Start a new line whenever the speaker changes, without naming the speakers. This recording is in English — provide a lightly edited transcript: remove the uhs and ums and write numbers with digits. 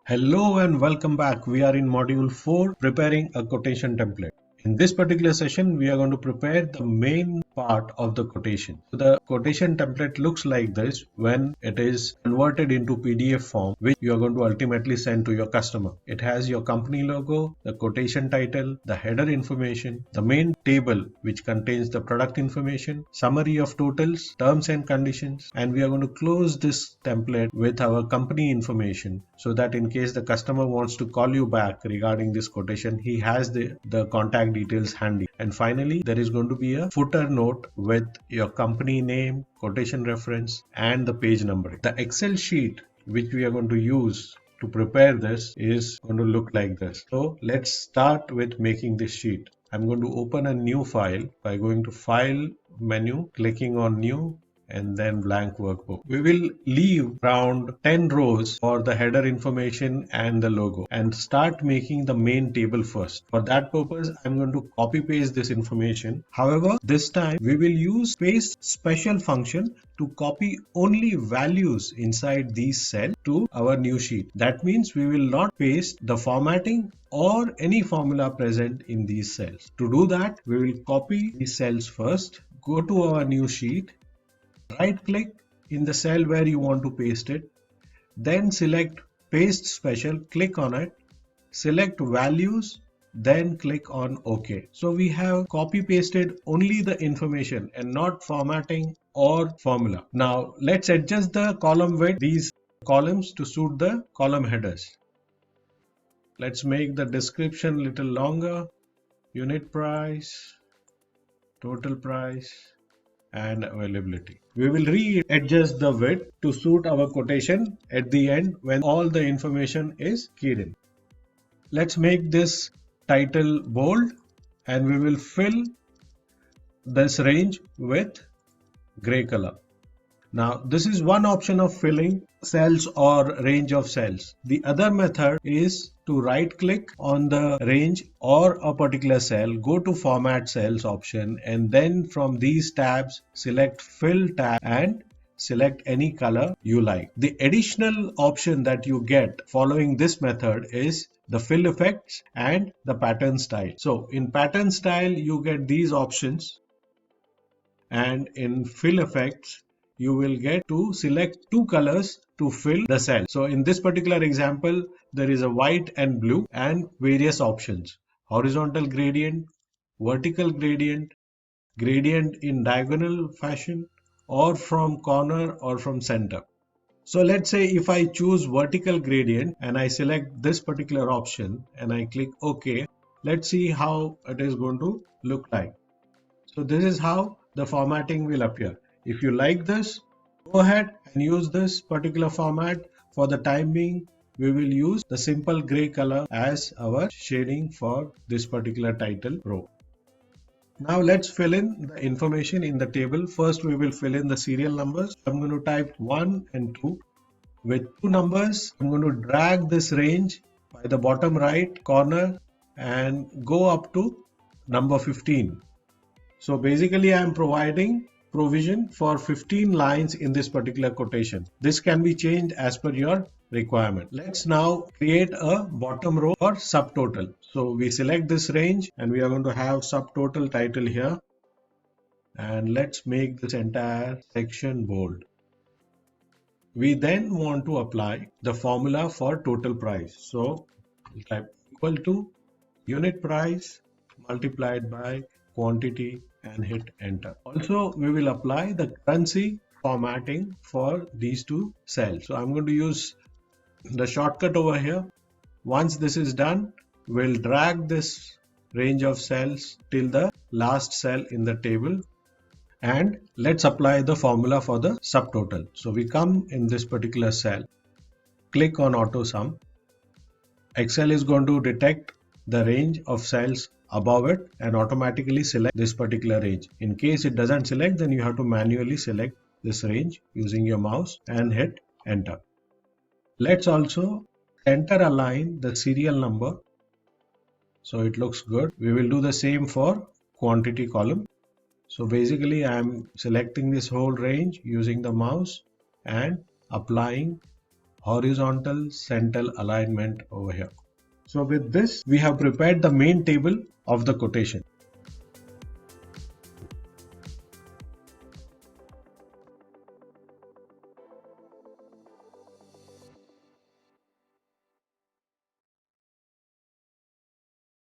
Hello and welcome back. We are in module 4, preparing a quotation template. In this particular session, we are going to prepare the main part of the quotation. So the quotation template looks like this when it is converted into PDF form, which you are going to ultimately send to your customer. It has your company logo, the quotation title, the header information, the main table which contains the product information, summary of totals, terms and conditions, and we are going to close this template with our company information so that in case the customer wants to call you back regarding this quotation, he has the contact details handy. And finally, there is going to be a footer note with your company name, quotation reference, and the page number. The Excel sheet which we are going to use to prepare this is going to look like this. So let's start with making this sheet. I'm going to open a new file by going to File menu, clicking on New, and then blank workbook. We will leave around 10 rows for the header information and the logo and start making the main table first. For that purpose, I'm going to copy paste this information. However, this time we will use paste special function to copy only values inside these cells to our new sheet. That means we will not paste the formatting or any formula present in these cells. To do that, we will copy these cells first, go to our new sheet, right click in the cell where you want to paste it, then select paste special, click on it, select values, then click on OK. So we have copy pasted only the information and not formatting or formula. Now let's adjust the column width, these columns to suit the column headers. Let's make the description little longer, unit price, total price, and availability. We will readjust the width to suit our quotation at the end when all the information is keyed in. Let's make this title bold and we will fill this range with gray color. Now this is one option of filling cells or range of cells. The other method is to right click on the range or a particular cell, go to format cells option, and then from these tabs select fill tab and select any color you like. The additional option that you get following this method is the fill effects and the pattern style. So in pattern style you get these options, and in fill effects you will get to select two colors to fill the cell. So in this particular example, there is a white and blue and various options: horizontal gradient, vertical gradient, gradient in diagonal fashion, or from corner or from center. So let's say if I choose vertical gradient and I select this particular option and I click OK, let's see how it is going to look like. So this is how the formatting will appear. If you like this, go ahead and use this particular format. For the time being, we will use the simple gray color as our shading for this particular title row. Now let's fill in the information in the table. First, we will fill in the serial numbers. I'm going to type 1 and 2. With two numbers, I'm going to drag this range by the bottom right corner and go up to number 15. So basically I am providing provision for 15 lines in this particular quotation. This can be changed as per your requirement. Let's now create a bottom row for subtotal. So we select this range and we are going to have subtotal title here. And let's make this entire section bold. We then want to apply the formula for total price. So we'll type equal to unit price multiplied by quantity and hit enter. Also, we will apply the currency formatting for these two cells. So I'm going to use the shortcut over here. Once this is done, we'll drag this range of cells till the last cell in the table. And let's apply the formula for the subtotal. So we come in this particular cell, click on auto sum. Excel is going to detect the range of cells above it and automatically select this particular range. In case it doesn't select, then you have to manually select this range using your mouse and hit enter. Let's also center align the serial number so it looks good. We will do the same for quantity column. So basically I am selecting this whole range using the mouse and applying horizontal central alignment over here. So with this, we have prepared the main table of the quotation.